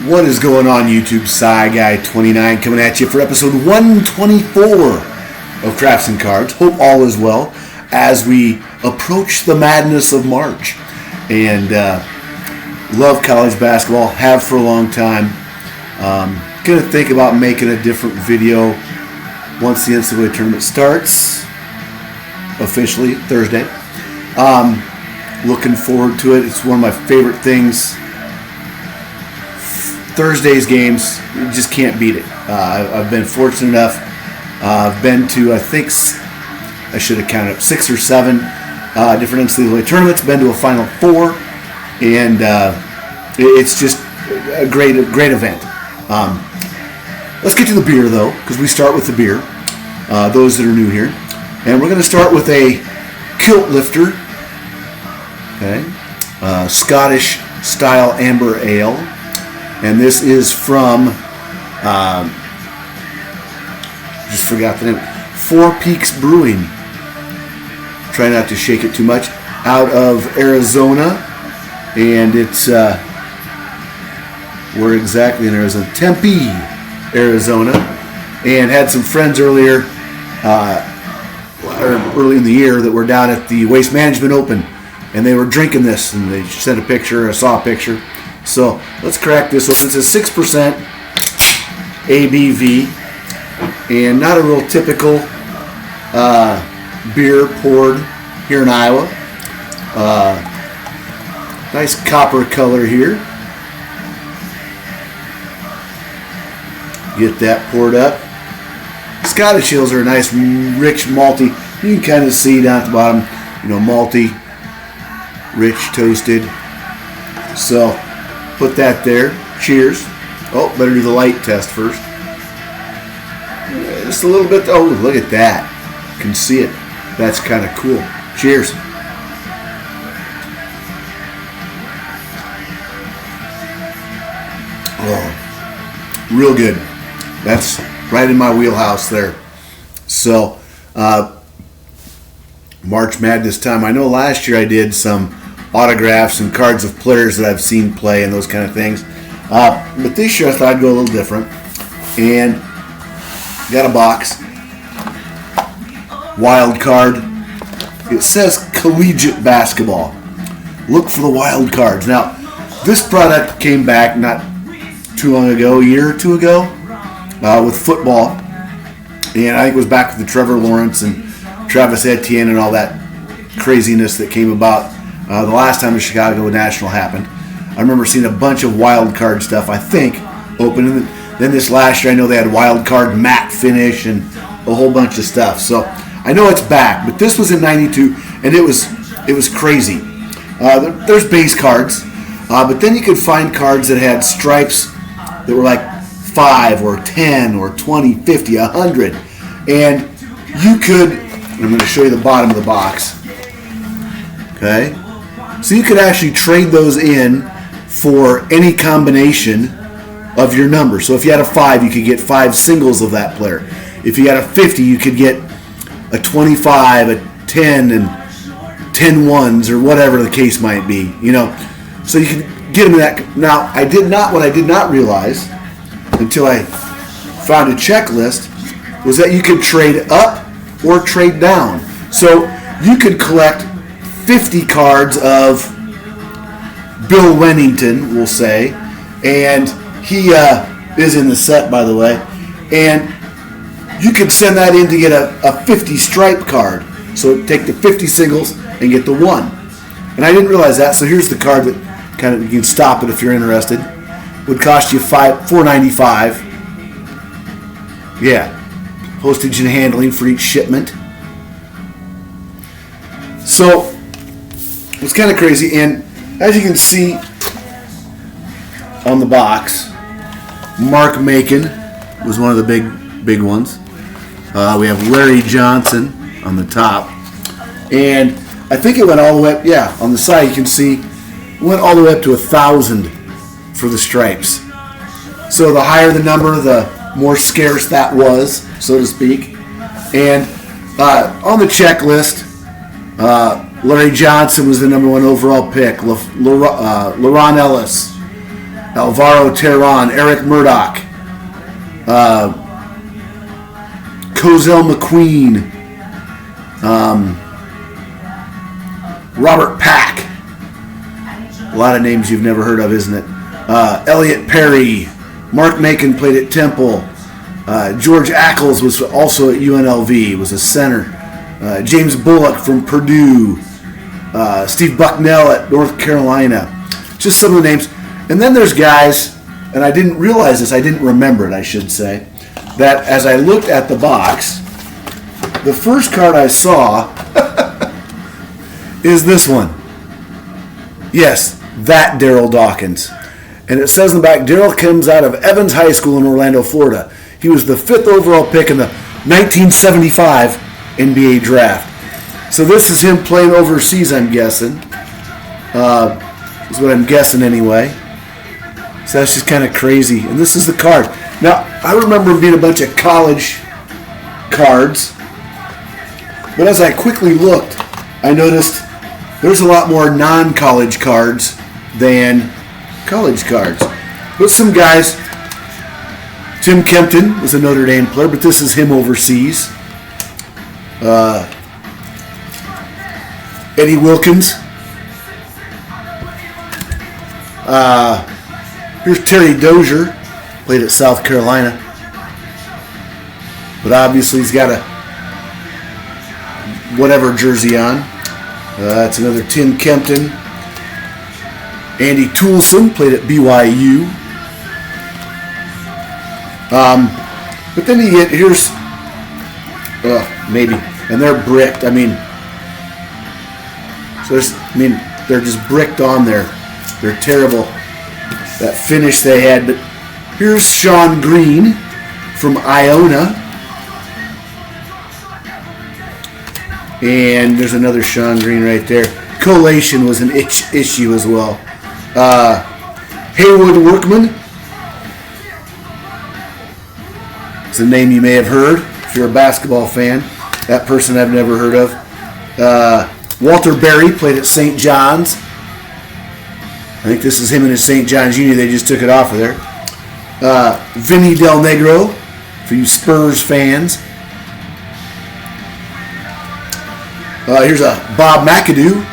What is going on, YouTube? Cy Guy 29 coming at you for episode 124 of Crafts and Cards. Hope all is well as we approach the madness of March. And love college basketball, have for a long time. Gonna think about making a different video once the NCAA tournament starts, officially Thursday. Looking forward to it. It's one of my favorite things. Thursday's games, you just can't beat it. I've been fortunate enough. I've been to, I think, I should have counted up 6 or 7 different NCAA tournaments. Been to a Final Four, and it's just a great event. Let's get to the beer, though, because we start with the beer. Those that are new here, and we're going to start with a Kilt Lifter, Scottish style amber ale. And this is from, just forgot the name, Four Peaks Brewing. Try not to shake it too much. Out of Arizona. And it's, where exactly in Arizona? Tempe, Arizona. And had some friends early in the year that were down at the Waste Management Open. And they were drinking this. And they sent a picture, I saw a picture. So let's crack this open. It's a 6% ABV, and not a real typical beer poured here in Iowa. Nice copper color here. Get that poured up. Scottish ales are a nice, rich, malty. You can kind of see down at the bottom, malty, rich, toasted. So put that there. Cheers. Oh, better do the light test first. Just a little bit. Oh, look at that. You can see it. That's kind of cool. Cheers. Oh, real good. That's right in my wheelhouse there. So, March Madness time. I know last year I did some autographs and cards of players that I've seen play and those kind of things. But this year I thought I'd go a little different. And got a box. Wild card. It says collegiate basketball. Look for the wild cards. Now, this product came back not too long ago, a year or two ago, with football. And I think it was back with the Trevor Lawrence and Travis Etienne and all that craziness that came about the last time the Chicago National happened. I remember seeing a bunch of wild card stuff, I think, open. And then this last year, I know they had wild card matte finish and a whole bunch of stuff. So I know it's back, but this was in '92, and it was crazy. There's base cards, but then you could find cards that had stripes that were like 5 or 10 or 20, 50, 100. And you could, I'm going to show you the bottom of the box. Okay? So you could actually trade those in for any combination of your number. So if you had a 5, you could get 5 singles of that player. If you had a 50, you could get a 25, a 10, and 10 ones, or whatever the case might be. So you could get them in that. Now, what I did not realize until I found a checklist was that you could trade up or trade down. So you could collect 50 cards of Bill Wennington, we'll say, and he is in the set, by the way, and you could send that in to get a 50 stripe card. So take the 50 singles and get the 1. And I didn't realize that, so here's the card that kind of, you can stop it if you're interested. Would cost you $4.95. Yeah, postage and handling for each shipment. So it's kind of crazy, and as you can see on the box, Mark Macon was one of the big ones. We have Larry Johnson on the top, and I think it went all the way up. Yeah, on the side you can see it went all the way up to 1,000 for the stripes. So the higher the number, the more scarce that was, so to speak. And on the checklist, Larry Johnson was the number 1 overall pick. LaRon Ellis, Alvaro Terran, Eric Murdoch, Cozell McQueen, Robert Pack. A lot of names you've never heard of, isn't it? Elliot Perry, Mark Macon played at Temple. George Ackles was also at UNLV, was a center. James Bullock from Purdue. Steve Bucknell at North Carolina. Just some of the names. And then there's guys, and I didn't realize this, I didn't remember it, I should say, that as I looked at the box, the first card I saw is this one. Yes, that Daryl Dawkins. And it says in the back, Daryl comes out of Evans High School in Orlando, Florida. He was the 5th overall pick in the 1975 NBA draft. So this is him playing overseas, I'm guessing. Is what I'm guessing anyway. So that's just kind of crazy. And this is the card. Now, I remember them being a bunch of college cards. But as I quickly looked, I noticed there's a lot more non-college cards than college cards. But some guys, Tim Kempton was a Notre Dame player, but this is him overseas. Eddie Wilkins. Here's Terry Dozier, played at South Carolina. But obviously he's got a whatever jersey on. That's another Tim Kempton. Andy Toulson played at BYU. But then you get, here's, maybe, and they're bricked. I mean, so they're just bricked on there. They're terrible, that finish they had. But here's Sean Green from Iona. And there's another Sean Green right there. Collation was an issue as well. Haywood Workman. It's a name you may have heard if you're a basketball fan. That person I've never heard of. Walter Berry played at St. John's. I think this is him in his St. John's Uni. They just took it off of there. Vinny Del Negro, for you Spurs fans. Here's a Bob McAdoo,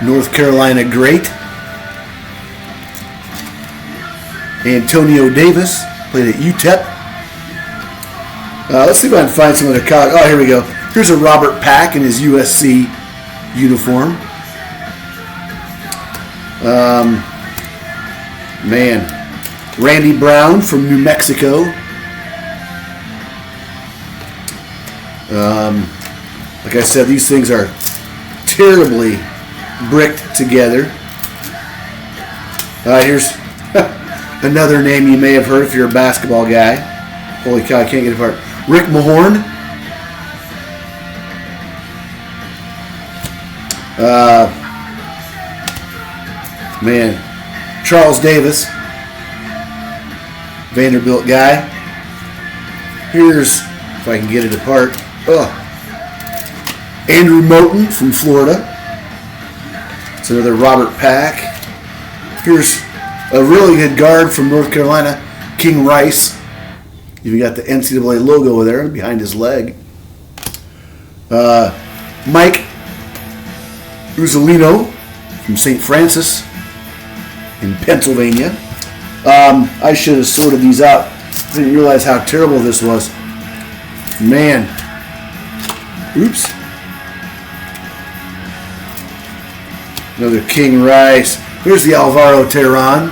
North Carolina great. Antonio Davis played at UTEP. Let's see if I can find some other college. Oh, here we go. Here's a Robert Pack in his USC uniform. Randy Brown from New Mexico. Like I said, these things are terribly bricked together. Here's another name you may have heard if you're a basketball guy. Holy cow, I can't get it apart. Rick Mahorn. Charles Davis, Vanderbilt guy. Here's, if I can get it apart, Andrew Moten from Florida. It's another Robert Pack. Here's a really good guard from North Carolina, King Rice. Even got the NCAA logo over there behind his leg. Mike Uzzolino from St. Francis in Pennsylvania. I should have sorted these out. Didn't realize how terrible this was. Man. Oops. Another King Rice. Here's the Alvaro Terran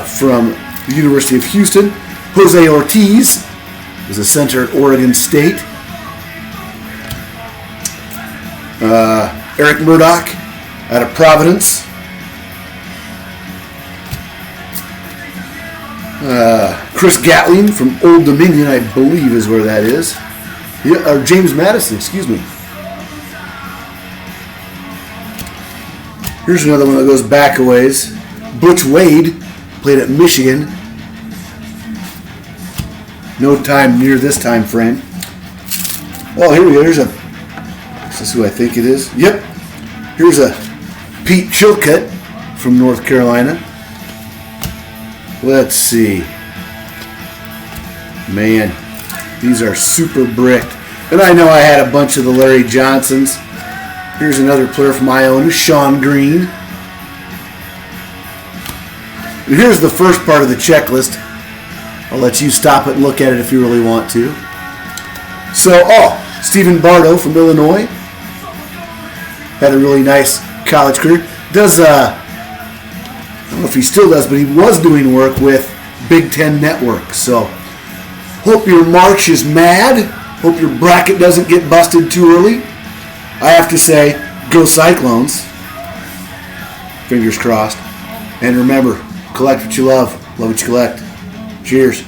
from the University of Houston. Jose Ortiz was a center at Oregon State. Eric Murdoch out of Providence. Chris Gatling from Old Dominion, I believe is where that is. Yeah, or James Madison, excuse me. Here's another one that goes back a ways. Butch Wade played at Michigan. No time near this time frame. Oh, here we go. Is this who I think it is? Yep. Here's a Pete Chilcutt from North Carolina. Let's see. Man, these are super bricked. And I know I had a bunch of the Larry Johnsons. Here's another player from Iona, Sean Green. And here's the first part of the checklist. I'll let you stop it and look at it if you really want to. So, Stephen Bardo from Illinois. Had a really nice college career. Does, I don't know if he still does, but he was doing work with Big Ten Network. So, hope your March is mad. Hope your bracket doesn't get busted too early. I have to say, go Cyclones. Fingers crossed. And remember, collect what you love what you collect. Cheers.